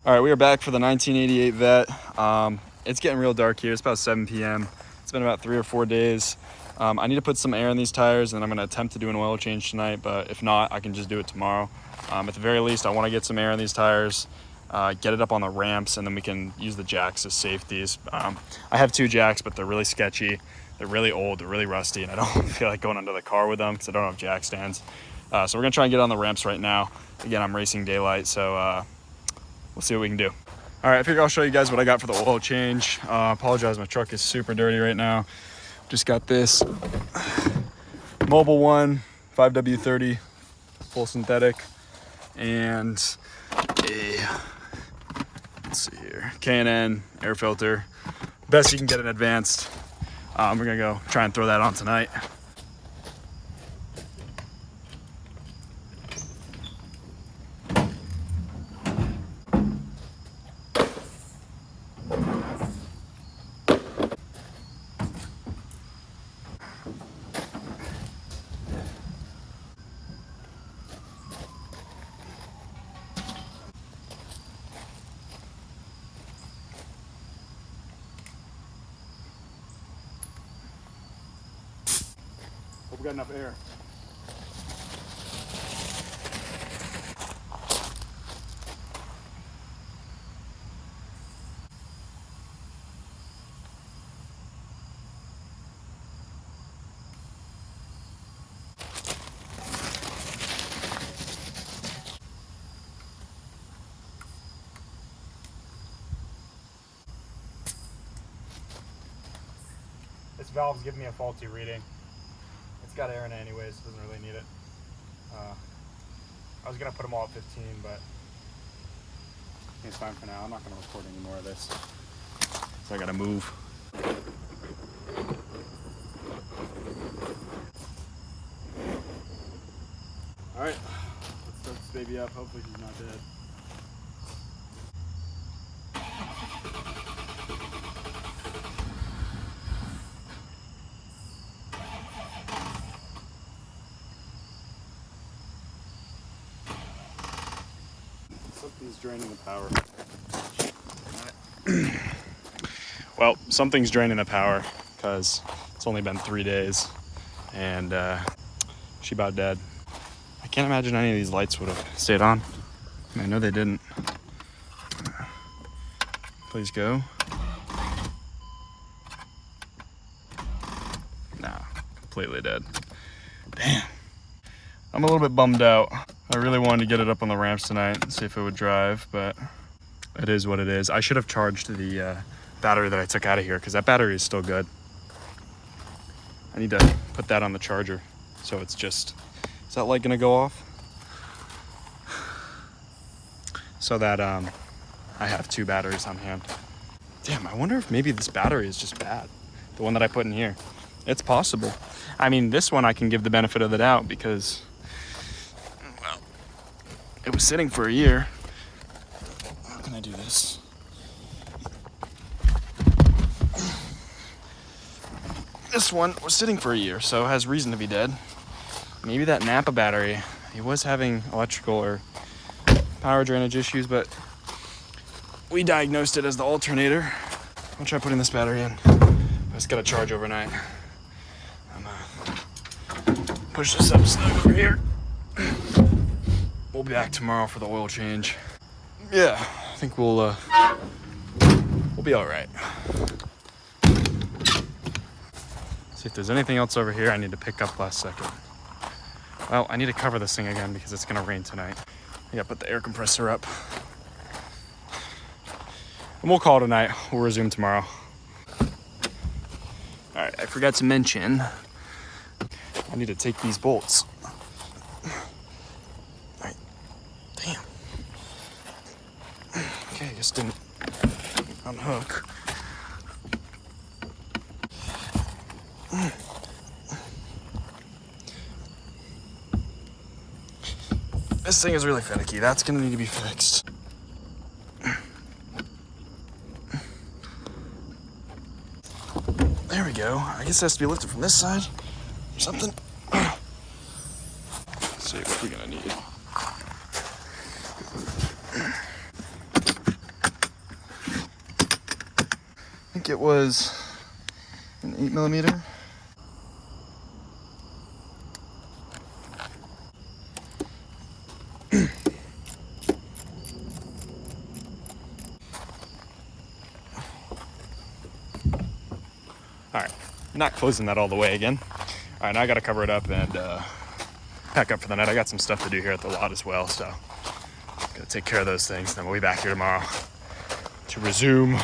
All right, we are back for the 1988 Vet. It's getting real dark here. It's about 7 p.m. It's been about 3 or 4 days. I need to put some air in these tires, and I'm going to attempt to do an oil change tonight, but if not, I can just do it tomorrow. At the very least, I want to get some air in these tires, get it up on the ramps, and then we can use the jacks as safeties. I have 2 jacks, but they're really sketchy. They're really old, they're really rusty, and I don't feel like going under the car with them because I don't have jack stands. So we're going to try and get on the ramps right now. Again, I'm racing daylight, so we'll see what we can do. All right, I figure I'll show you guys what I got for the oil change. Apologize, my truck is super dirty right now. Just got this Mobil 1 5W30 full synthetic and a, let's see here, K&N air filter. Best you can get in advanced. We're gonna go try and throw that on tonight. Hope we got enough air. This valve's giving me a faulty reading. It's got air in it anyways, so it doesn't really need it. I was gonna put them all at 15, but I think it's fine for now. I'm not gonna record any more of this. So I gotta move. All right, let's start this baby up. Hopefully she's not dead. Something's draining the power. Well, something's draining the power because it's only been 3 days and she about dead. I can't imagine any of these lights would have stayed on. I know they didn't. Please go. Nah, completely dead. Damn. I'm a little bit bummed out. I really wanted to get it up on the ramps tonight and see if it would drive, but it is what it is. I should have charged the battery that I took out of here because that battery is still good. I need to put that on the charger. So it's just, is that light gonna go off? So that I have 2 batteries on hand. Damn, I wonder if maybe this battery is just bad. The one that I put in here. It's possible. I mean, this one I can give the benefit of the doubt because, well, it was sitting for a year. How can I do this? This one was sitting for a year, so it has reason to be dead. Maybe that Napa battery, it was having electrical or power drainage issues, but we diagnosed it as the alternator. I'll try putting this battery in. It's got to charge overnight. I'm gonna push this up snug over here. We'll be back tomorrow for the oil change. Yeah, I think we'll be all right. See if there's anything else over here I need to pick up last second. Well, I need to cover this thing again because it's gonna rain tonight. I gotta put the air compressor up. And we'll call it a night. We'll resume tomorrow. All right, I forgot to mention, I need to take these bolts. All right, damn. Okay, I just didn't unhook. This thing is really finicky. That's gonna need to be fixed. There we go. I guess it has to be lifted from this side or something. Let's see what we're gonna need. think it was an 8mm. All right, not closing that all the way again. All right, now I gotta cover it up and pack up for the night. I got some stuff to do here at the lot as well, so gotta take care of those things. Then we'll be back here tomorrow to resume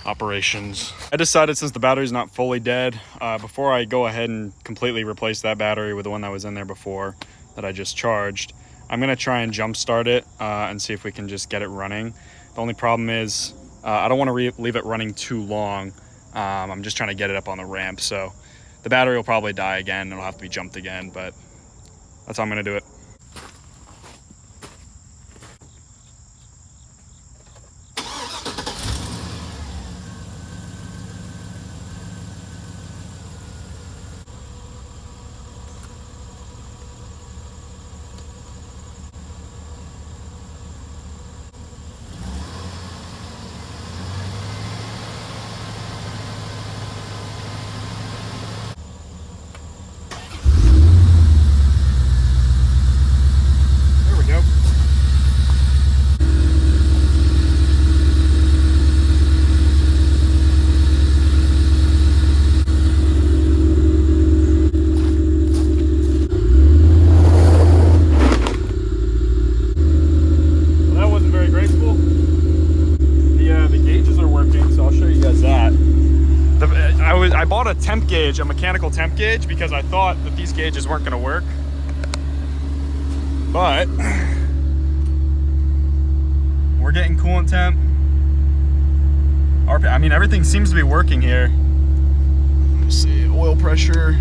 operations. I decided, since the battery's not fully dead, before I go ahead and completely replace that battery with the one that was in there before that I just charged, I'm gonna try and jump start it and see if we can just get it running. The only problem is I don't want to leave it running too long. I'm just trying to get it up on the ramp, so the battery will probably die again. It'll have to be jumped again, but that's how I'm gonna do it. I bought a temp gauge, a mechanical temp gauge, because I thought that these gauges weren't gonna work. But we're getting coolant temp. I mean, everything seems to be working here. Let me see, oil pressure,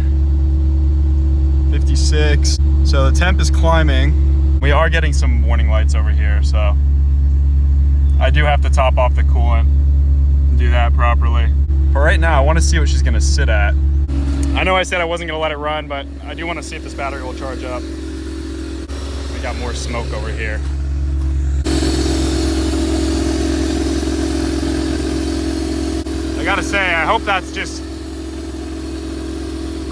56. So the temp is climbing. We are getting some warning lights over here, so I do have to top off the coolant and do that properly. But right now, I want to see what she's going to sit at. I know I said I wasn't going to let it run, but I do want to see if this battery will charge up. We got more smoke over here. I gotta say, I hope that's just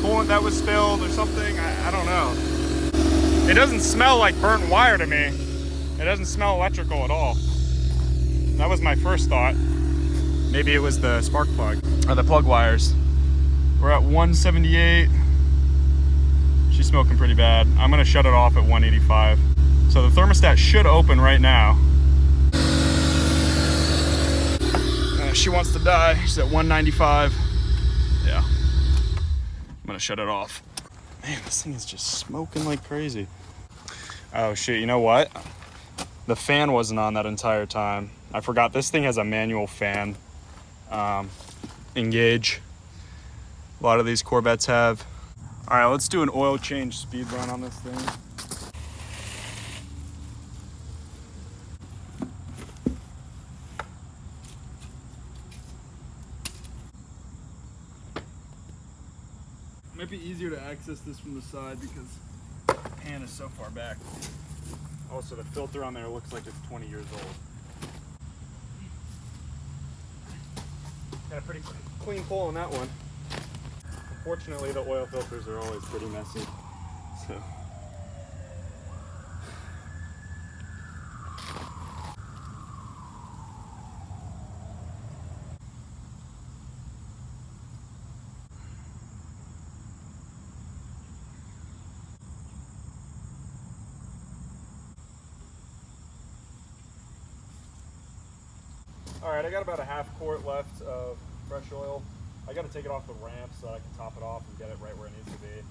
coolant that was spilled or something. I don't know. It doesn't smell like burnt wire to me. It doesn't smell electrical at all. That was my first thought. Maybe it was the spark plug or the plug wires. We're at 178. She's smoking pretty bad. I'm gonna shut it off at 185. So the thermostat should open right now. She wants to die. She's at 195. Yeah. I'm gonna shut it off. Man, this thing is just smoking like crazy. Oh shit, you know what? The fan wasn't on that entire time. I forgot this thing has a manual fan. Engage. A lot of these Corvettes have. All right, let's do an oil change speed run on this thing. It might be easier to access this from the side because the pan is so far back. Also, the filter on there looks like it's 20 years old. Got a pretty clean pull on that one. Unfortunately, the oil filters are always pretty messy. So. All right, I got about a half quart left of fresh oil. I got to take it off the ramp so that I can top it off and get it right where it needs to be.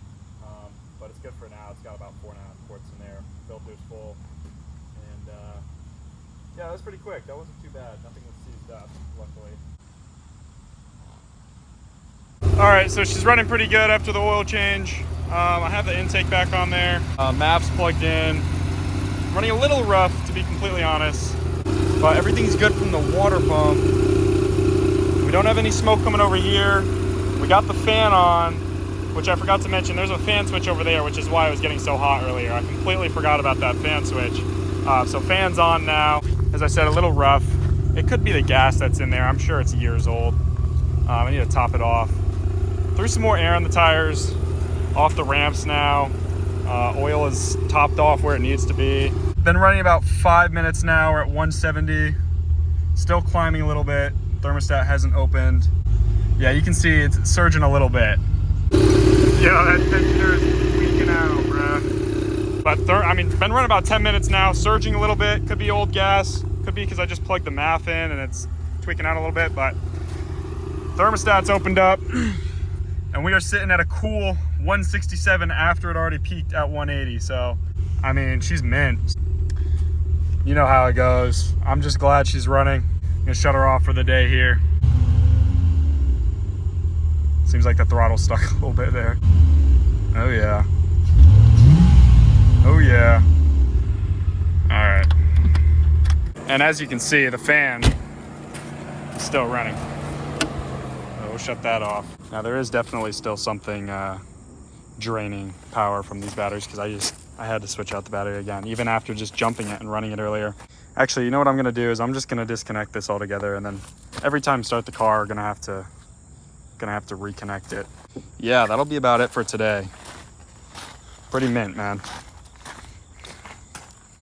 But it's good for now. It's got about 4.5 quarts in there. Filter's full. And yeah, that was pretty quick. That wasn't too bad. Nothing was seized up, luckily. All right, so she's running pretty good after the oil change. I have the intake back on there. Mav's plugged in. Running a little rough, to be completely honest. But everything's good from the water pump. We don't have any smoke coming over here. We got the fan on, which I forgot to mention. There's a fan switch over there, which is why it was getting so hot earlier. I completely forgot about that fan switch. So fan's on now. As I said, a little rough. It could be the gas that's in there. I'm sure it's years old. I need to top it off. Threw some more air on the tires, off the ramps now. Oil is topped off where it needs to be. Been running about 5 minutes now. We're at 170. Still climbing a little bit. Thermostat hasn't opened. Yeah, you can see it's surging a little bit. Yeah, that tensioner is tweaking out, bruh. But I mean, been running about 10 minutes now, surging a little bit. Could be old gas. Could be because I just plugged the MAF in and it's tweaking out a little bit, but thermostat's opened up and we are sitting at a cool 167 after it already peaked at 180. So, I mean, she's mint. You know how it goes. I'm just glad she's running. I'm gonna shut her off for the day here. Seems like the throttle's stuck a little bit there. Oh yeah. Oh yeah. All right. And as you can see, the fan is still running. So we'll shut that off. Now there is definitely still something draining power from these batteries because I had to switch out the battery again, even after just jumping it and running it earlier. Actually, you know what I'm gonna do is I'm just gonna disconnect this altogether, and then every time I start the car, gonna have to reconnect it. Yeah, that'll be about it for today. Pretty mint, man.